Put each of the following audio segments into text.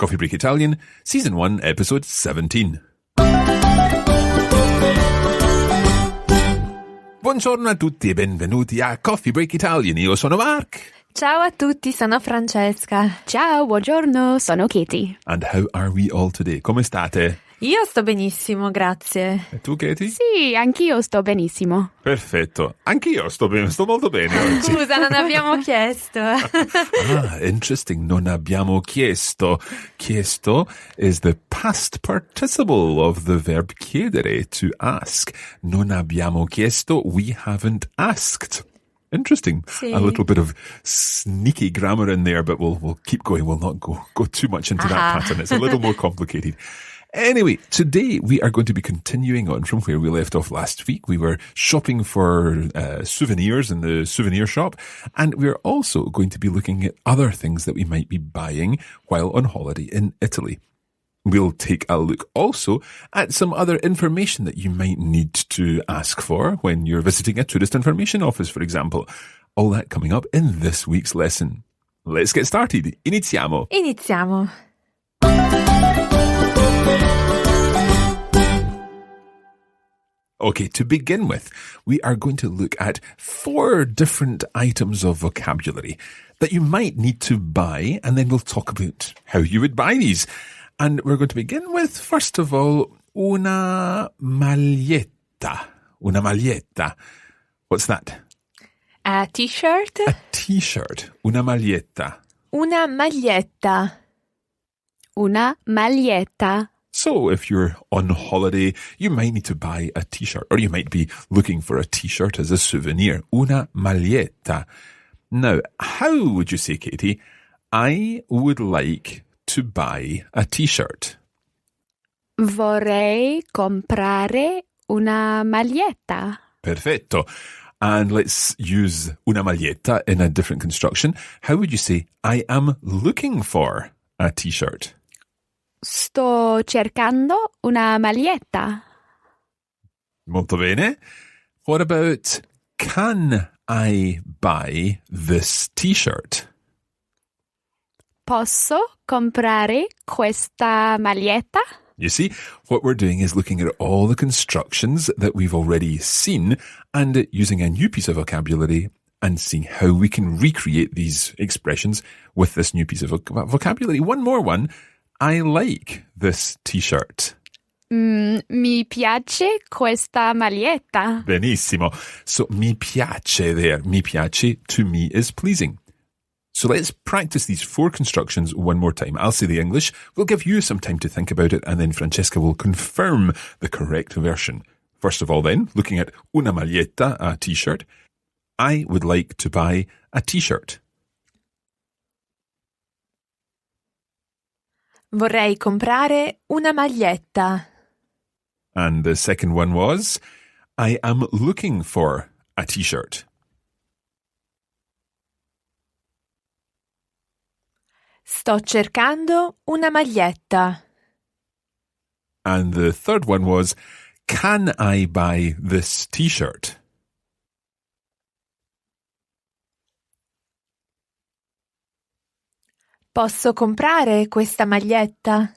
Coffee Break Italian, Season 1, Episode 17. Buongiorno a tutti e benvenuti a Coffee Break Italian. Io sono Mark. Ciao a tutti, sono Francesca. Ciao, buongiorno, sono Katie. And how are we all today? Come state? Io sto benissimo, grazie. E tu, Katie? Sì, anch'io sto benissimo. Perfetto. Anch'io sto molto bene oggi. Scusa, non abbiamo chiesto. Interesting. Non abbiamo chiesto. Chiesto is the past participle of the verb chiedere, to ask. Non abbiamo chiesto, we haven't asked. Interesting. Sì. A little bit of sneaky grammar in there, but we'll keep going. We'll not go too much into that pattern. It's a little more complicated. Anyway, today we are going to be continuing on from where we left off last week. We were shopping for souvenirs in the souvenir shop, and we're also going to be looking at other things that we might be buying while on holiday in Italy. We'll take a look also at some other information that you might need to ask for when you're visiting a tourist information office, for example. All that coming up in this week's lesson. Let's get started. Iniziamo. Iniziamo. Okay, to begin with, we are going to look at 4 different items of vocabulary that you might need to buy, and then we'll talk about how you would buy these. And we're going to begin with, first of all, una maglietta. Una maglietta. What's that? A t-shirt? A t-shirt. Una maglietta. Una maglietta. Una maglietta. So if you're on holiday, you might need to buy a t-shirt, or you might be looking for a t-shirt as a souvenir. Una maglietta. Now, how would you say, Katie, I would like to buy a t-shirt? Vorrei comprare una maglietta. Perfetto. And let's use una maglietta in a different construction. How would you say, I am looking for a t-shirt? Sto cercando una maglietta. Molto bene. What about, can I buy this t-shirt? Posso comprare questa maglietta? You see, what we're doing is looking at all the constructions that we've already seen and using a new piece of vocabulary and seeing how we can recreate these expressions with this new piece of vocabulary. One more one. I like this t-shirt. Mi piace questa maglietta. Benissimo. So, mi piace there. Mi piace to me is pleasing. So let's practice these 4 constructions one more time. I'll say the English. We'll give you some time to think about it, and then Francesca will confirm the correct version. First of all then, looking at una maglietta, a t-shirt. I would like to buy a t-shirt. Vorrei comprare una maglietta. And the second one was, I am looking for a t-shirt. Sto cercando una maglietta. And the third one was, can I buy this t-shirt? Posso comprare questa maglietta?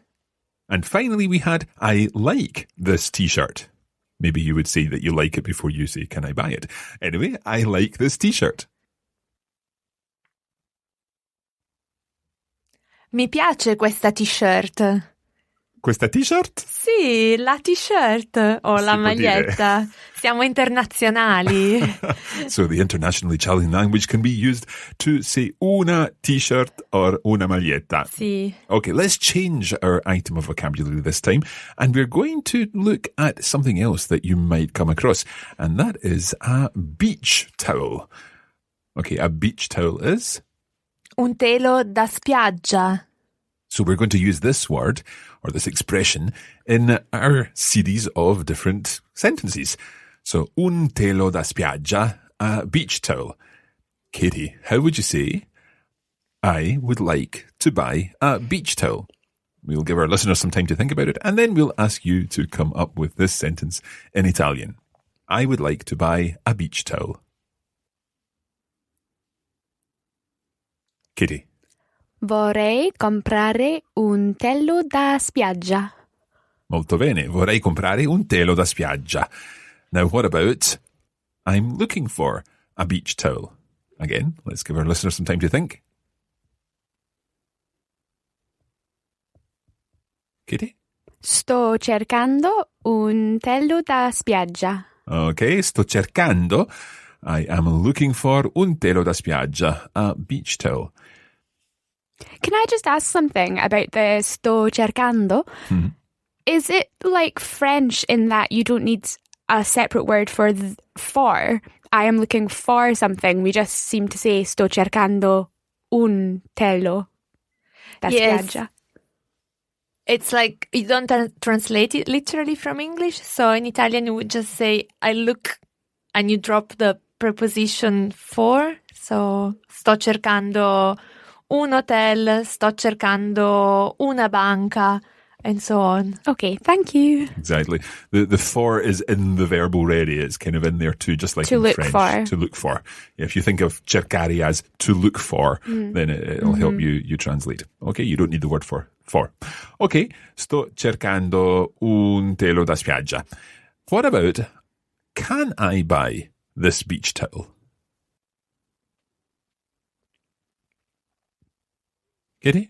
And finally we had, I like this t-shirt. Maybe you would say that you like it before you say, can I buy it? Anyway, I like this t-shirt. Mi piace questa t-shirt. Questa t-shirt? Sì, la t-shirt o la maglietta. Siamo internazionali. So the internationally challenging language can be used to say una t-shirt or una maglietta. Sì. Okay, let's change our item of vocabulary this time, and we're going to look at something else that you might come across, and that is a beach towel. Okay, a beach towel is? Un telo da spiaggia. So we're going to use this word, or this expression, in our series of different sentences. So, un telo da spiaggia, a beach towel. Katie, how would you say, I would like to buy a beach towel? We'll give our listeners some time to think about it, and then we'll ask you to come up with this sentence in Italian. I would like to buy a beach towel. Katie. Vorrei comprare un telo da spiaggia. Molto bene. Vorrei comprare un telo da spiaggia. Now, what about I'm looking for a beach towel? Again, let's give our listeners some time to think. Katie? Sto cercando un telo da spiaggia. Okay, sto cercando. I am looking for un telo da spiaggia, a beach towel. Can I just ask something about the sto cercando? Mm-hmm. Is it like French in that you don't need a separate word for for? I am looking for something. We just seem to say sto cercando un telo da spiaggia. It's like you don't translate it literally from English. So in Italian, you would just say, I look, and you drop the preposition for. So, sto cercando un hotel, sto cercando una banca, and so on. Okay, thank you. Exactly. The for is in the verb already. It's kind of in there too, just like To in look French. for. To look for. Yeah, if you think of cercare as to look for, then it'll help you translate. Okay, you don't need the word for. Okay, sto cercando un telo da spiaggia. What about, can I buy this beach towel? Kitty?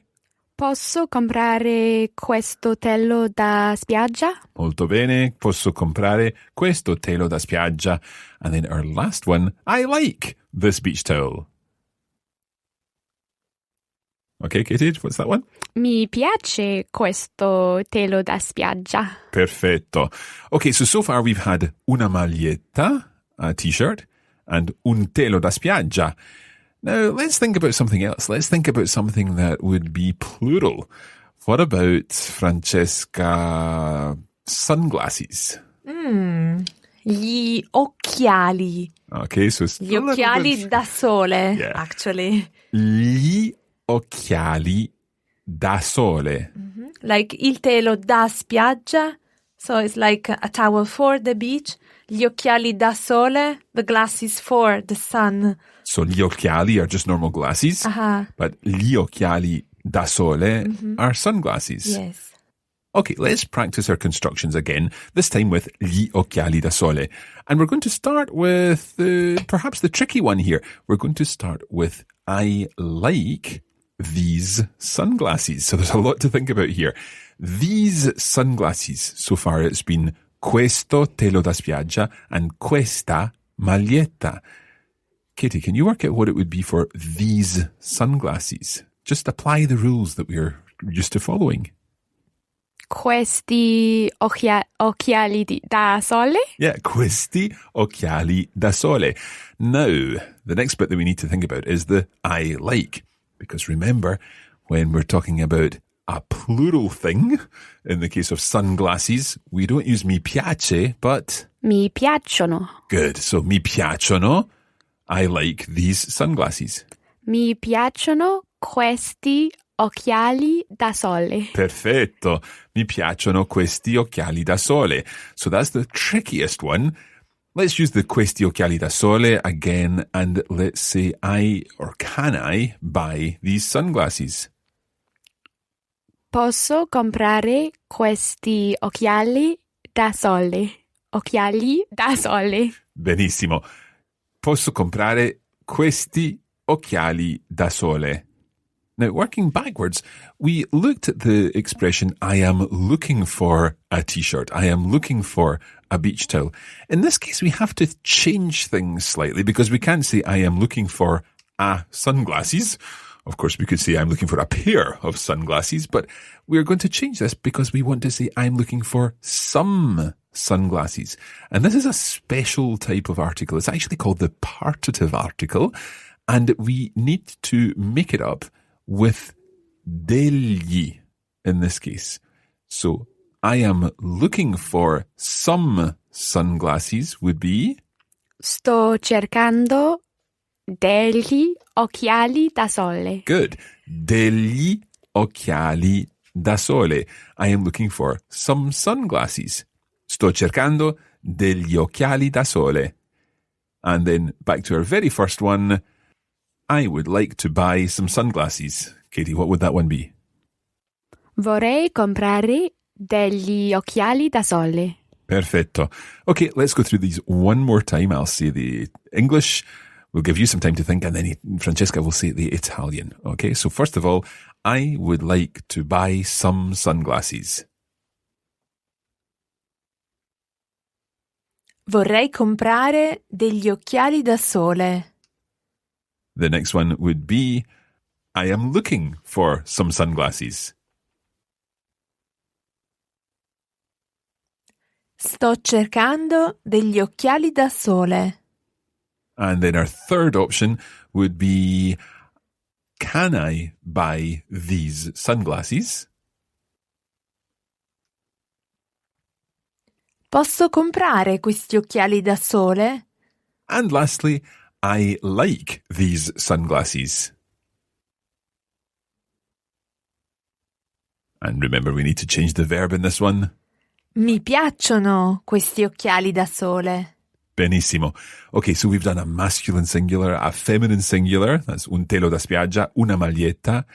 Posso comprare questo telo da spiaggia? Molto bene. Posso comprare questo telo da spiaggia. And then our last one, I like this beach towel. Okay, Katie, what's that one? Mi piace questo telo da spiaggia. Perfetto. Okay, so far we've had una maglietta, a t-shirt, and un telo da spiaggia. Now, let's think about something else. Let's think about something that would be plural. What about, Francesca, sunglasses? Gli occhiali. Okay, so it's Gli occhiali da sole, Yeah. actually. Gli occhiali da sole. Like il telo da spiaggia. So it's like a towel for the beach. Gli occhiali da sole, the glasses for the sun. So gli occhiali are just normal glasses, but gli occhiali da sole are sunglasses. Yes. Okay, let's practice our constructions again, this time with gli occhiali da sole. And we're going to start with perhaps the tricky one here. We're going to start with I like these sunglasses. So there's a lot to think about here. These sunglasses, so far it's been questo telo da spiaggia and questa maglietta. Katie, can you work out what it would be for these sunglasses? Just apply the rules that we're used to following. Questi occhiali da sole? Yeah, questi occhiali da sole. Now, the next bit that we need to think about is the I like. Because remember, when we're talking about a plural thing, in the case of sunglasses, we don't use mi piace, but Mi piacciono. good. So mi piacciono. I like these sunglasses. Mi piacciono questi occhiali da sole. Perfetto. Mi piacciono questi occhiali da sole. So that's the trickiest one. Let's use the questi occhiali da sole again, and let's say can I buy these sunglasses? Posso comprare questi occhiali da sole. Occhiali da sole. Benissimo. Posso comprare questi occhiali da sole. Now, working backwards, we looked at the expression, I am looking for a t-shirt. I am looking for a beach towel. In this case, we have to change things slightly because we can't say I am looking for a sunglasses. Of course, we could say I'm looking for a pair of sunglasses, but we're going to change this because we want to say I'm looking for some sunglasses. And this is a special type of article. It's actually called the partitive article, and we need to make it up with degli in this case. So I am looking for some sunglasses would be Sto cercando degli occhiali da sole. good. Degli occhiali da sole. I am looking for some sunglasses. Sto cercando degli occhiali da sole. And then back to our very first one. I would like to buy some sunglasses. Katie, what would that one be? Vorrei comprare degli occhiali da sole. Perfetto. Okay, let's go through these one more time. I'll say the English. We'll give you some time to think, and then Francesca will say the Italian. Okay, so first of all, I would like to buy some sunglasses. Vorrei comprare degli occhiali da sole. The next one would be, I am looking for some sunglasses. Sto cercando degli occhiali da sole. And then our third option would be, can I buy these sunglasses? Posso comprare questi occhiali da sole? And lastly, I like these sunglasses. And remember, we need to change the verb in this one. Mi piacciono questi occhiali da sole. Benissimo. Okay, so we've done a masculine singular, a feminine singular, that's un telo da spiaggia, una maglietta.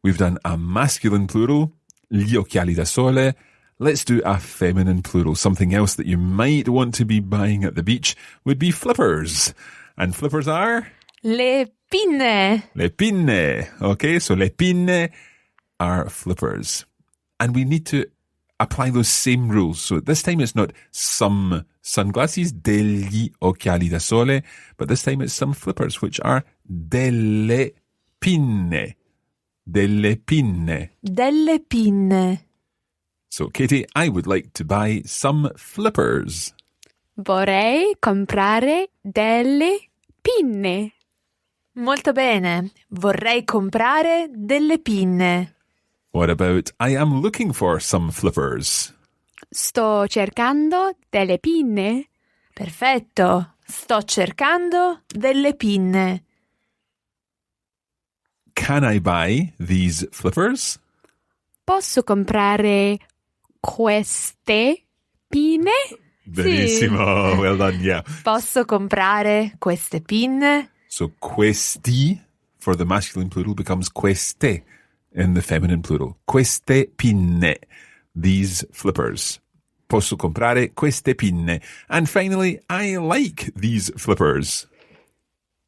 We've done a masculine plural, gli occhiali da sole. Let's do a feminine plural. Something else that you might want to be buying at the beach would be flippers. And flippers are? Le pinne. Le pinne. Okay, so le pinne are flippers. And we need to apply those same rules. So this time it's not some sunglasses, degli occhiali da sole, but this time it's some flippers, which are delle pinne. Delle pinne. Delle pinne. So, Katie, I would like to buy some flippers. Vorrei comprare delle pinne. Molto bene. Vorrei comprare delle pinne. What about, I am looking for some flippers? Sto cercando delle pinne. Perfetto. Sto cercando delle pinne. Can I buy these flippers? Posso comprare queste pinne? Benissimo. Well done, yeah. Posso comprare queste pinne? So questi for the masculine plural becomes queste in the feminine plural. Queste pinne. These flippers. Posso comprare queste pinne. And finally, I like these flippers.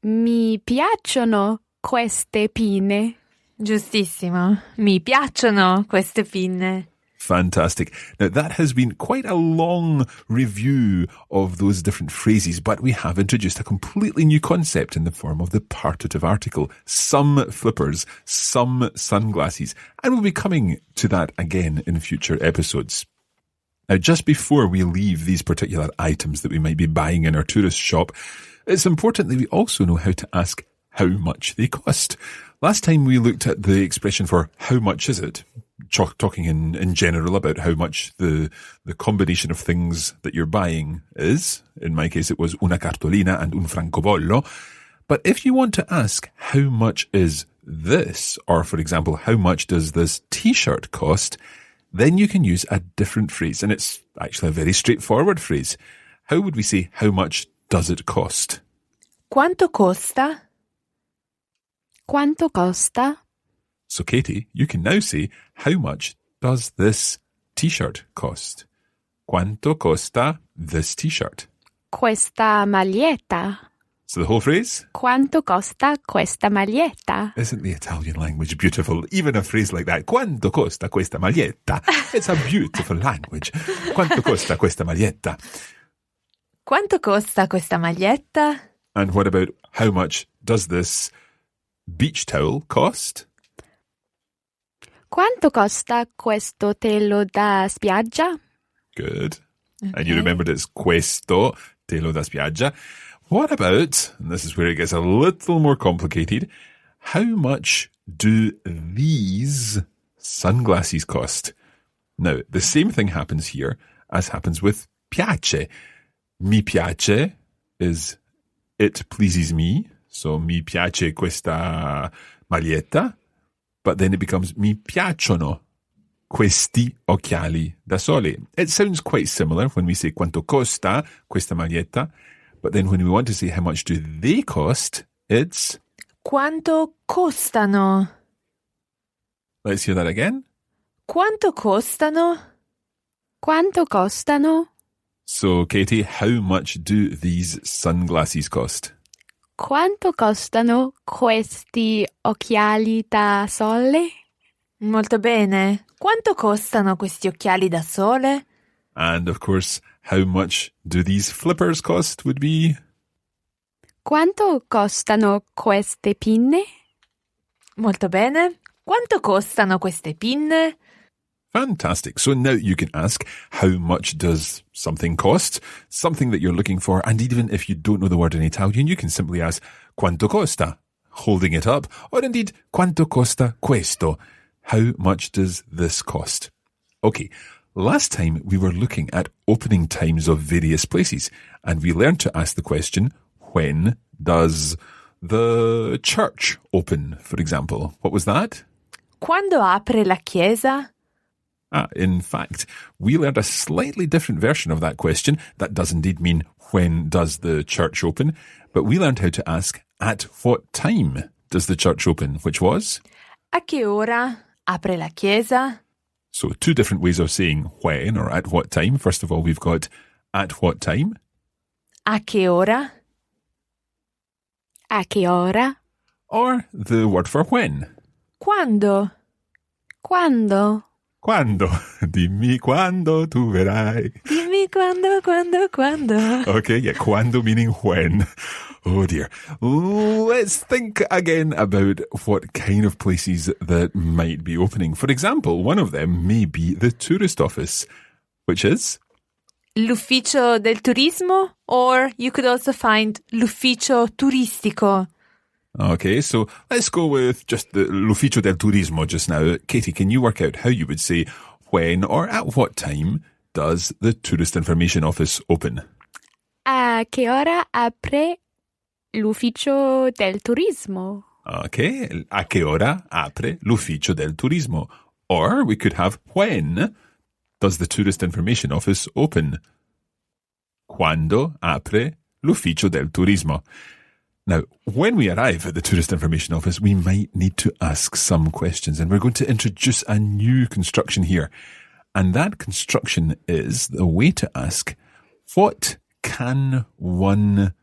Mi piacciono queste pinne. Giustissimo. Mi piacciono queste pinne. Fantastic. Now, that has been quite a long review of those different phrases, but we have introduced a completely new concept in the form of the partitive article. Some flippers, some sunglasses. And we'll be coming to that again in future episodes. Now, just before we leave these particular items that we might be buying in our tourist shop, it's important that we also know how to ask how much they cost. Last time we looked at the expression for how much is it, talking in general about how much the combination of things that you're buying is. In my case, it was una cartolina and un francobollo. But if you want to ask how much is this, or for example, how much does this t-shirt cost, then you can use a different phrase. And it's actually a very straightforward phrase. How would we say, how much does it cost? Quanto costa? Quanto costa? So, Katie, you can now say, how much does this t-shirt cost? Quanto costa this t-shirt? Questa maglietta. So the whole phrase? Quanto costa questa maglietta? Isn't the Italian language beautiful? Even a phrase like that. Quanto costa questa maglietta? It's a beautiful language. Quanto costa questa maglietta? Quanto costa questa maglietta? And what about how much does this beach towel cost? Quanto costa questo telo da spiaggia? Good. Okay. And you remembered it's questo telo da spiaggia. What about, and this is where it gets a little more complicated, how much do these sunglasses cost? Now, the same thing happens here as happens with piace. Mi piace is it pleases me. So mi piace questa maglietta. But then it becomes mi piacciono questi occhiali da sole. It sounds quite similar when we say quanto costa questa maglietta. But then when we want to say how much do they cost, it's Quanto costano? Let's hear that again. Quanto costano? Quanto costano? So, Katie, how much do these sunglasses cost? Quanto costano questi occhiali da sole? Molto bene. Quanto costano questi occhiali da sole? And, of course, how much do these flippers cost would be... Quanto costano queste pinne? Molto bene. Quanto costano queste pinne? Fantastic. So now you can ask, how much does something cost? Something that you're looking for. And even if you don't know the word in Italian, you can simply ask, quanto costa? Holding it up. Or indeed, quanto costa questo? How much does this cost? Okay. Last time we were looking at opening times of various places, and we learned to ask the question, when does the church open, for example? What was that? Quando apre la chiesa? In fact, we learned a slightly different version of that question. That does indeed mean, when does the church open? But we learned how to ask, at what time does the church open? Which was? A che ora apre la chiesa? So two different ways of saying when or at what time. First of all, we've got at what time. A che ora? A che ora? Or the word for when. Quando? Quando? Quando? Dimmi quando tu verrai. Dimmi quando. Okay, yeah, quando meaning when. Oh dear. Let's think again about what kind of places that might be opening. For example, one of them may be the tourist office, which is? L'ufficio del turismo, or you could also find l'ufficio turistico. Okay, so let's go with just the l'ufficio del turismo just now. Katie, can you work out how you would say when or at what time does the tourist information office open? A che ora apre l'ufficio del turismo? Okay, a che ora apre l'ufficio del turismo? Or we could have when does the tourist information office open? Quando apre l'ufficio del turismo? Now, when we arrive at the tourist information office, we might need to ask some questions, and we're going to introduce a new construction here. And that construction is the way to ask, what can one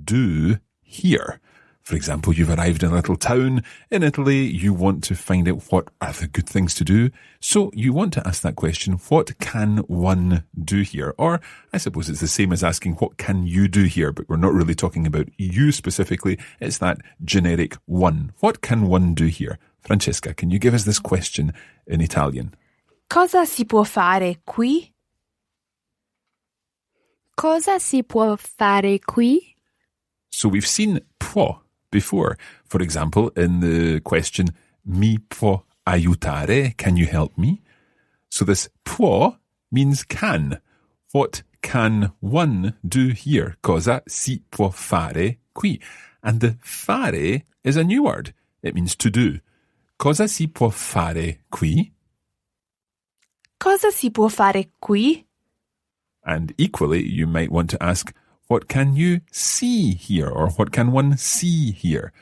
do here? For example, you've arrived in a little town in Italy. You want to find out what are the good things to do. So you want to ask that question, what can one do here? Or I suppose it's the same as asking, what can you do here? But we're not really talking about you specifically. It's that generic one. What can one do here? Francesca, can you give us this question in Italian? Cosa si può fare qui? Cosa si può fare qui? So we've seen può before. For example, in the question, mi può aiutare? Can you help me? So this può means can. What can one do here? Cosa si può fare qui? And the fare is a new word. It means to do. Cosa si può fare qui? Cosa si può fare qui? And equally, you might want to ask, what can you see here? Or what can one see here?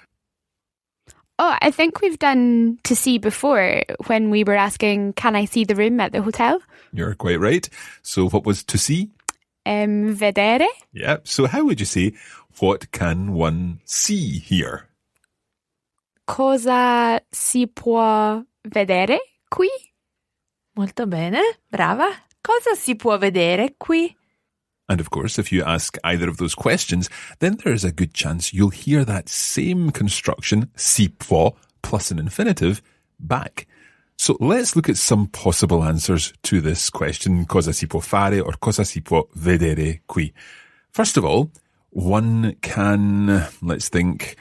Oh, I think we've done to see before when we were asking, can I see the room at the hotel? You're quite right. So what was to see? Vedere? Yeah. So how would you say, what can one see here? Cosa si può vedere qui? Molto bene, brava. Cosa si può vedere qui? And of course, if you ask either of those questions, then there is a good chance you'll hear that same construction, si può, plus an infinitive, back. So let's look at some possible answers to this question, cosa si può fare or cosa si può vedere qui. First of all, one can, let's think,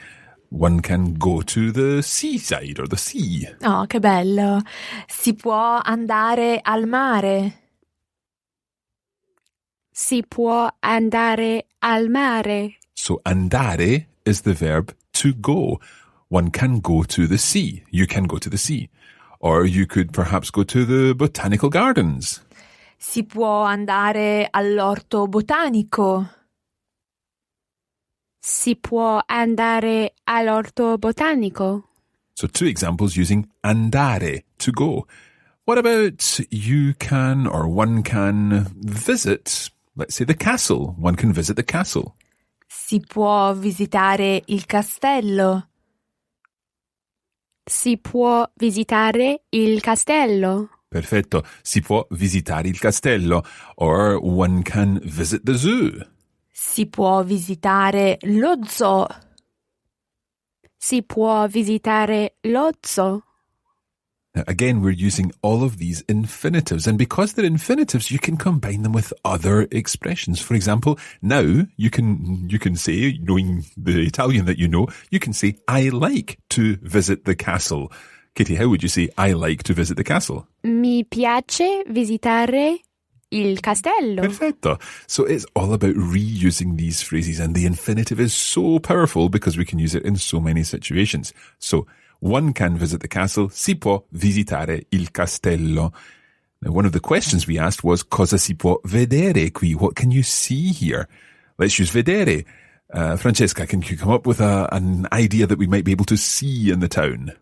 one can go to the seaside or the sea. Oh, che bello. Si può andare al mare. Si può andare al mare. So andare is the verb to go. One can go to the sea. You can go to the sea. Or you could perhaps go to the botanical gardens. Si può andare all'orto botanico. Si può andare all'orto botanico. So 2 examples using andare, to go. What about you can or one can visit, let's say, the castle. One can visit the castle. Si può visitare il castello. Si può visitare il castello. Perfetto. Si può visitare il castello. Or one can visit the zoo. Si può visitare lo zoo. Si può visitare lo zoo. Now, again, we're using all of these infinitives, and because they're infinitives, you can combine them with other expressions. For example, now you can say, knowing the Italian that you know, you can say, I like to visit the castle. Katie, how would you say, I like to visit the castle? Mi piace visitare il castello. Perfetto. So it's all about reusing these phrases, and the infinitive is so powerful because we can use it in so many situations. So, one can visit the castle, si può visitare il castello. Now, one of the questions we asked was, cosa si può vedere qui? What can you see here? Let's use vedere. Francesca, can you come up with an idea that we might be able to see in the town?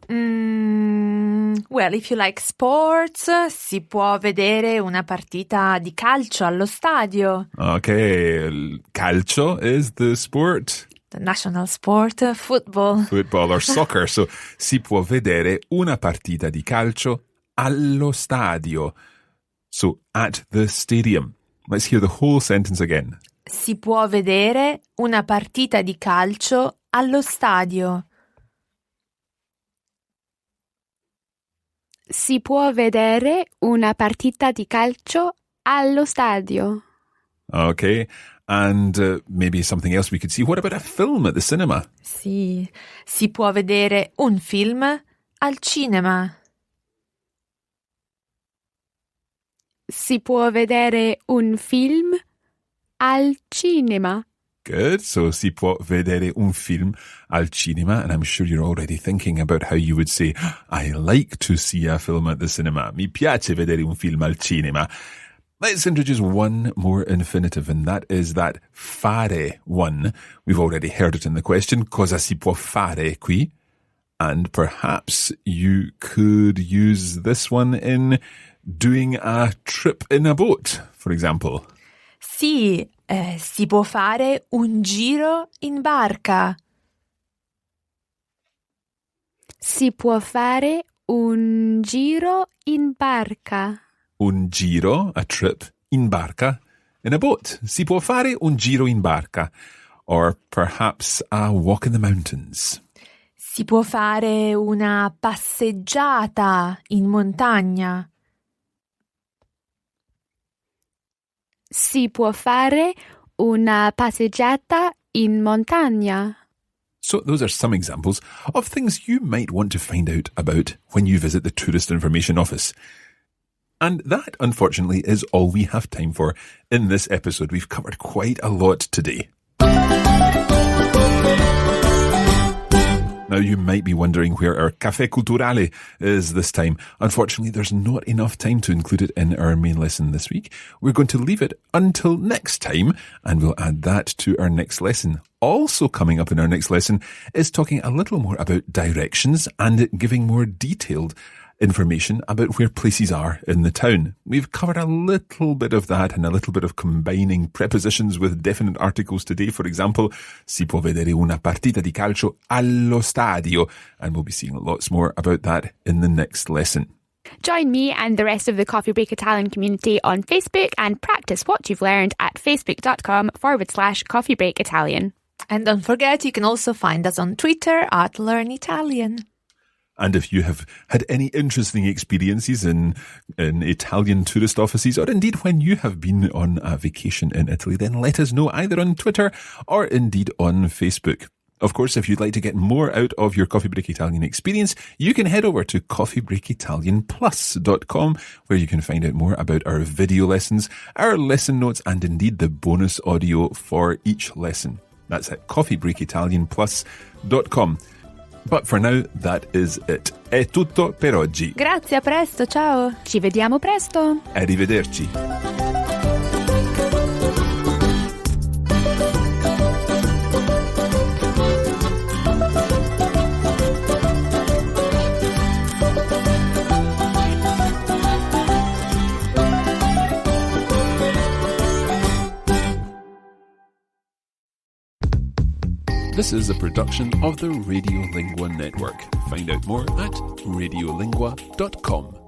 Well, if you like sports, si può vedere una partita di calcio allo stadio. Okay, calcio is the sport. The national sport, football. Football or soccer. So, si può vedere una partita di calcio allo stadio. So, at the stadium. Let's hear the whole sentence again. Si può vedere una partita di calcio allo stadio. Si può vedere una partita di calcio allo stadio. Okay. And maybe something else we could see. What about a film at the cinema? Sì, si può vedere un film al cinema. Si può vedere un film al cinema. Good. So, si può vedere un film al cinema. And I'm sure you're already thinking about how you would say, I like to see a film at the cinema. Mi piace vedere un film al cinema. Let's introduce one more infinitive, and that is that fare one. We've already heard it in the question. Cosa si può fare qui? And perhaps you could use this one in doing a trip in a boat, for example. Sì, si può fare un giro in barca. Si può fare un giro in barca. Un giro, a trip, in barca, in a boat. Si può fare un giro in barca. Or perhaps a walk in the mountains. Si può fare una passeggiata in montagna. Si può fare una passeggiata in montagna. So those are some examples of things you might want to find out about when you visit the Tourist Information Office. And that, unfortunately, is all we have time for in this episode. We've covered quite a lot today. Now, you might be wondering where our Café Culturale is this time. Unfortunately, there's not enough time to include it in our main lesson this week. We're going to leave it until next time, and we'll add that to our next lesson. Also coming up in our next lesson is talking a little more about directions and giving more detailed information about where places are in the town. We've covered a little bit of that and a little bit of combining prepositions with definite articles today. For example, si può vedere una partita di calcio allo stadio. And we'll be seeing lots more about that in the next lesson. Join me and the rest of the Coffee Break Italian community on Facebook and practice what you've learned at facebook.com/Coffee Break Italian. And don't forget, you can also find us on Twitter at Learn Italian. And if you have had any interesting experiences in Italian tourist offices, or indeed when you have been on a vacation in Italy, then let us know either on Twitter or indeed on Facebook. Of course, if you'd like to get more out of your Coffee Break Italian experience, you can head over to coffeebreakitalianplus.com, where you can find out more about our video lessons, our lesson notes, and indeed the bonus audio for each lesson. That's at coffeebreakitalianplus.com. But for now, that is it. È tutto per oggi. Grazie, a presto, ciao. Ci vediamo presto. Arrivederci. This is a production of the Radiolingua Network. Find out more at radiolingua.com.